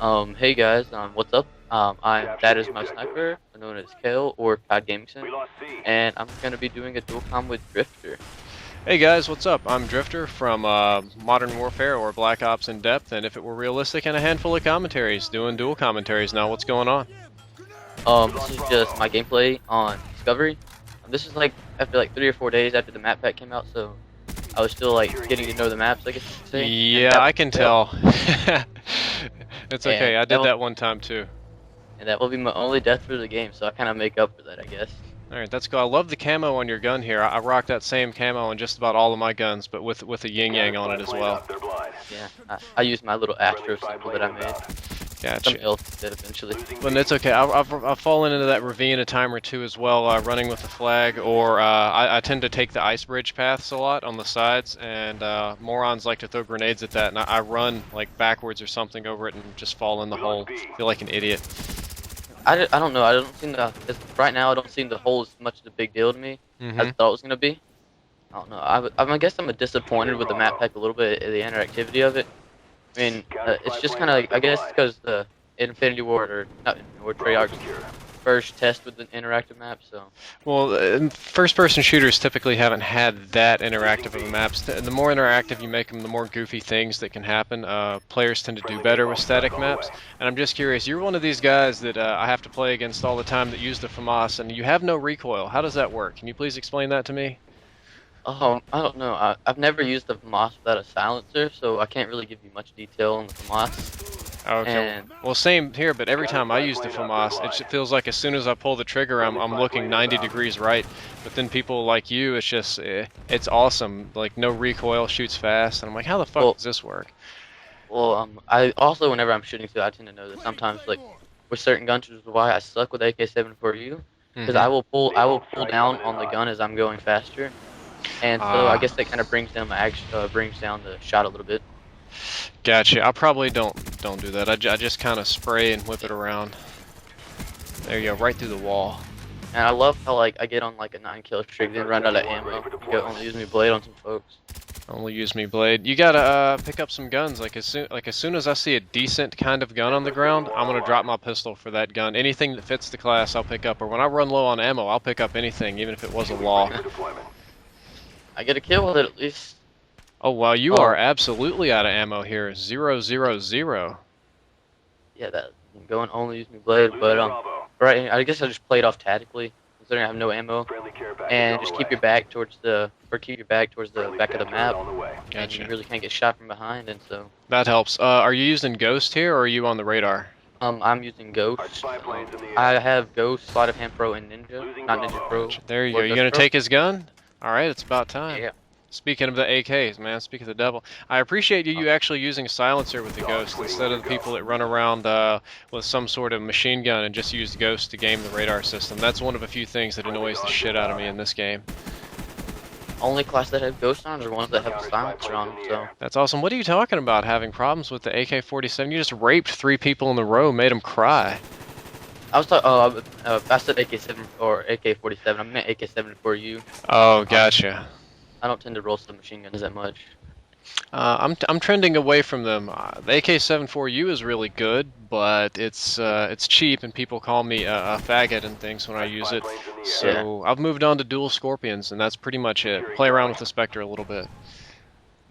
Hey guys, what's up? That is my sniper, known as Kale or Codgamingcenter, and I'm gonna be doing a dual com with Drifter. Hey guys, what's up? I'm Drifter from Modern Warfare or Black Ops in Depth, and if it were realistic, and a handful of commentaries, doing dual commentaries now. What's going on? This is just my gameplay on Discovery. This is like after like 3 or 4 days after the map pack came out, so I was still like getting to know the maps, I guess you could say. Yeah, I can tell. It's And okay, I that did will, that one time too. and that will be my only death for the game, so I kind of make up for that, I guess. Alright, that's cool. I love the camo on your gun here. I rock that same camo on just about all of my guns, but with a yin-yang on it as well. Yeah, I use my little Astro symbol that I made. Gotcha. Something else did eventually. But it's okay. I've fallen into that ravine a time or two as well, running with the flag, or I tend to take the ice bridge paths a lot on the sides, and morons like to throw grenades at that, and I run like backwards or something over it and just fall in the hole. Feel like an idiot. I don't know. I don't seem to. Right now, I don't seem the hole as much of a big deal to me as I thought it was gonna be. I don't know. I guess I'm disappointed with the map pack a little bit, the interactivity of it. I mean, it's just kind of like, I guess because the Infinity Ward or not Infinity Ward Treyarch's first test with the interactive map, so. Well, first-person shooters typically haven't had that interactive of maps. The more interactive you make them, the more goofy things that can happen. Players tend to do better with static maps. And I'm just curious, you're one of these guys that I have to play against all the time that use the FAMAS, and you have no recoil. How does that work? Can you please explain that to me? Oh, I don't know. I've never used the FAMAS without a silencer, so I can't really give you much detail on the FAMAS. Okay. And Well, same here, but every time I use the FAMAS, it feels like as soon as I pull the trigger, I'm looking 90 degrees right. But then people like you, it's just, it's awesome. Like, no recoil, shoots fast. And I'm like, how the fuck does this work? Well, I also, whenever I'm shooting too, I tend to know that sometimes, like, with certain guns, which is why I suck with AK-74U, because I will pull down on the gun as I'm going faster, and so I guess that kind of brings down the shot a little bit. Gotcha. I probably don't do that. I just kind of spray and whip it around. There you go, right through the wall. And I love how like I get on like a 9 kill streak, then run out of ammo. You go only use me blade on some folks. Only use me blade. You gotta pick up some guns. Like as soon as I see a decent kind of gun on the ground, I'm gonna drop my pistol for that gun. Anything that fits the class, I'll pick up. Or when I run low on ammo, I'll pick up anything, even if it was a law. I get a kill with it at least. Oh wow, you are absolutely out of ammo here. 0, 0, 0. Yeah, that I'm going only use me blade, but right. I guess I just played off tactically, considering I have no ammo, and just keep your back towards the back of the map, and Gotcha. you really can't get shot from behind, and so. That helps. Are you using Ghost here, or are you on the radar? I'm using Ghost. I have Ghost, Sleight of Hand Pro, and Ninja, not Ninja Pro. There you go. You Just gonna Pro. take his gun? All right, it's about time. Yeah. Speaking of the AKs, man, speak of the devil. I appreciate you actually using a silencer with the Ghost instead of the people that run around with some sort of machine gun and just use Ghost to game the radar system. That's one of a few things that annoys the shit out of me in this game. Only class that have Ghost on are ones that have a silencer on them, so. That's awesome. What are you talking about, having problems with the AK-47? You just raped 3 people in a row, made them cry. I was talking, I said AK-7 or AK-47, I meant AK-74U. Oh, gotcha. I don't tend to roll submachine guns that much. I'm trending away from them. The AK-74U is really good, but it's cheap and people call me a faggot and things when I use it. So I've moved on to dual Scorpions, and that's pretty much it. Play around with the Spectre a little bit.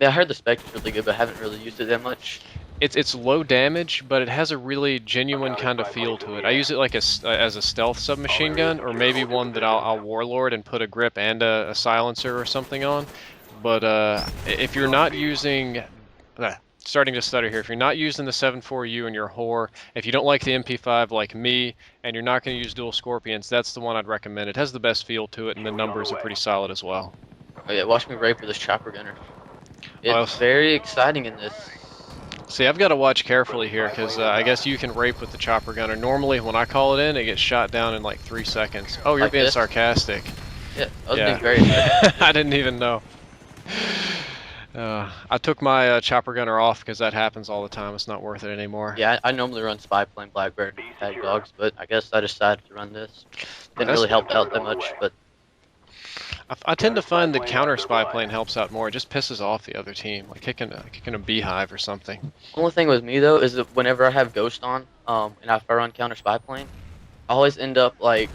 Yeah, I heard the Spectre's really good, but I haven't really used it that much. It's low damage, but it has a really genuine kind of feel to it. I use it like as a stealth submachine gun, or maybe one that I'll warlord and put a grip and a silencer or something on. But if you're not using, starting to stutter here, if you're not using the 7.4U and you're a whore, if you don't like the MP5 like me, and you're not going to use dual Scorpions, that's the one I'd recommend. It has the best feel to it, and the numbers are pretty solid as well. Oh yeah, watch me rape with this chopper gunner. It's very exciting in this. See, I've got to watch carefully here, because I guess you can rape with the chopper gunner. Normally, when I call it in, it gets shot down in like 3 seconds. Oh, you're Like being this? sarcastic. Yeah, I was being very sarcastic. I didn't even know. I took my chopper gunner off because that happens all the time. It's not worth it anymore. Yeah, I normally run Spy Plane, Blackbird, and Tag Dogs, but I guess I decided to run this. Didn't really help out that much, but. I tend to find the counter spy plane helps out more. It just pisses off the other team, like kicking a beehive or something. Only thing with me though is that whenever I have Ghost on, and if I run counter spy plane, I always end up like,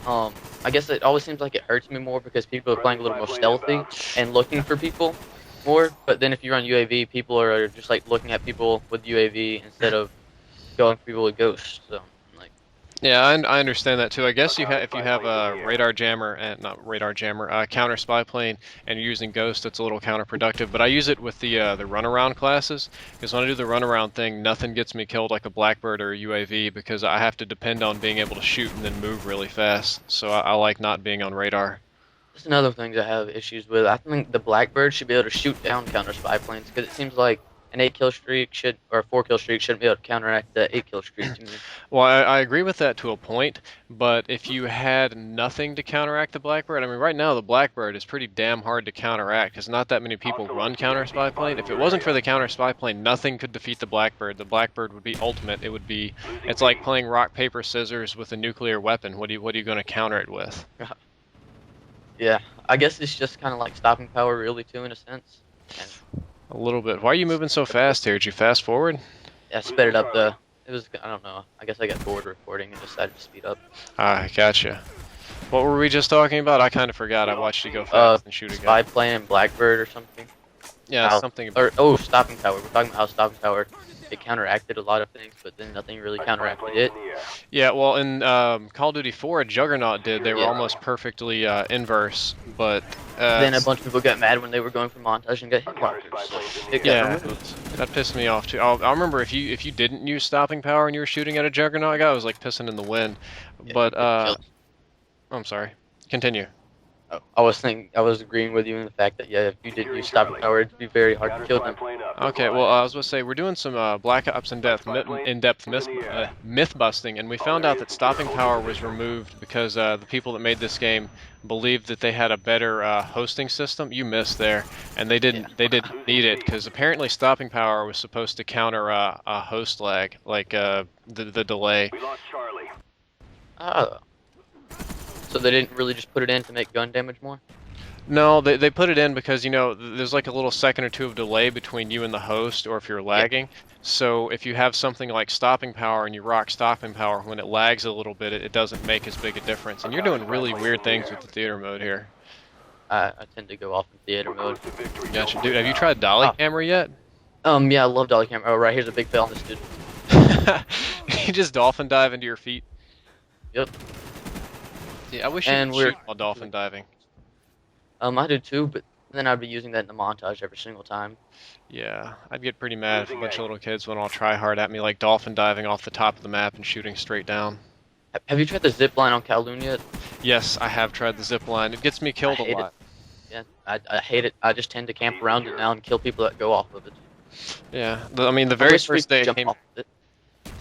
I guess it always seems like it hurts me more because people are playing a little more stealthy and looking for people more. But then if you run UAV, people are just like looking at people with UAV instead of going for people with Ghost. So like, Yeah, I understand that too. I guess if you have a radar jammer and not radar jammer, counter spy plane, and you're using Ghost, it's a little counterproductive. But I use it with the runaround classes because when I do the runaround thing, nothing gets me killed like a Blackbird or a UAV because I have to depend on being able to shoot and then move really fast. So I like not being on radar. that's another thing I have issues with. I think the Blackbird should be able to shoot down counter spy planes because it seems like an 8-kill streak should, or a 4-kill streak shouldn't be able to counteract the 8-kill streak to me. Well, I agree with that to a point, but if you had nothing to counteract the Blackbird, I mean, right now the Blackbird is pretty damn hard to counteract because not that many people run counter spy plane. If it wasn't for the counter spy plane, nothing could defeat the Blackbird. The Blackbird would be ultimate. It's like playing rock paper scissors with a nuclear weapon. What are you going to counter it with? Yeah, I guess it's just kind of like stopping power, really, too, in a sense. And A little bit. Why are you moving so fast here? Did you fast forward? I sped it up. It was, I don't know. I guess I got bored recording and decided to speed up. Ah, gotcha. What were we just talking about? I kind of forgot. I watched you go fast and shoot a Spy guy. plane and Blackbird or something. Yeah, something. Stopping power. We're talking about how stopping power, it counteracted a lot of things, but then nothing really counteracted it. Yeah, well, in Call of Duty 4, Juggernaut did. They were almost perfectly inverse, but then a bunch of people got mad when they were going for montage and got hit markers. So it got removed. that pissed me off too. I remember if you didn't use stopping power and you were shooting at a Juggernaut guy, it was like pissing in the wind. Yeah, But I'm sorry. Continue. I was agreeing with you in the fact that if you didn't use stopping power, it'd be very hard to kill them. Okay, well, I was going to say we're doing some Black Ops in-depth myth busting, and we found out that stopping power was removed because the people that made this game believed that they had a better hosting system. You missed there, and they didn't need it because apparently stopping power was supposed to counter a host lag, like the delay. We lost Charlie. So they didn't really just put it in to make gun damage more? No, they put it in because, there's like a little second or two of delay between you and the host, or if you're lagging. So if you have something like stopping power and you rock stopping power, when it lags a little bit, it doesn't make as big a difference. And you're doing really weird things with the theater mode here. I tend to go off in theater mode. Gotcha. Dude, have you tried dolly camera yet? Yeah, I love dolly camera. Oh, right, here's a big fail on this dude. You just dolphin dive into your feet. Yep. Yeah, I wish you could shoot while dolphin diving. I do too, but then I'd be using that in the montage every single time. Yeah, I'd get pretty mad if a bunch of little kids went all try hard at me, like dolphin diving off the top of the map and shooting straight down. Have you tried the zip line on Kowloon yet? Yes, I have tried the zip line. It gets me killed a lot. Yeah, I hate it. I just tend to camp around it now and kill people that go off of it. Yeah, I mean, the very first day it came... Off of it.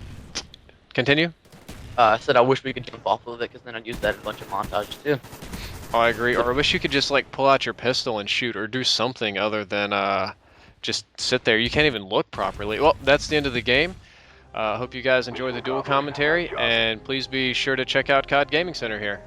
Continue? I said I wish we could jump off of it because then I'd use that in a bunch of montages too. Oh, I agree. Or I wish you could just like pull out your pistol and shoot, or do something other than just sit there. You can't even look properly. Well, that's the end of the game. Hope you guys enjoyed the dual commentary, and please be sure to check out COD Gaming Center here.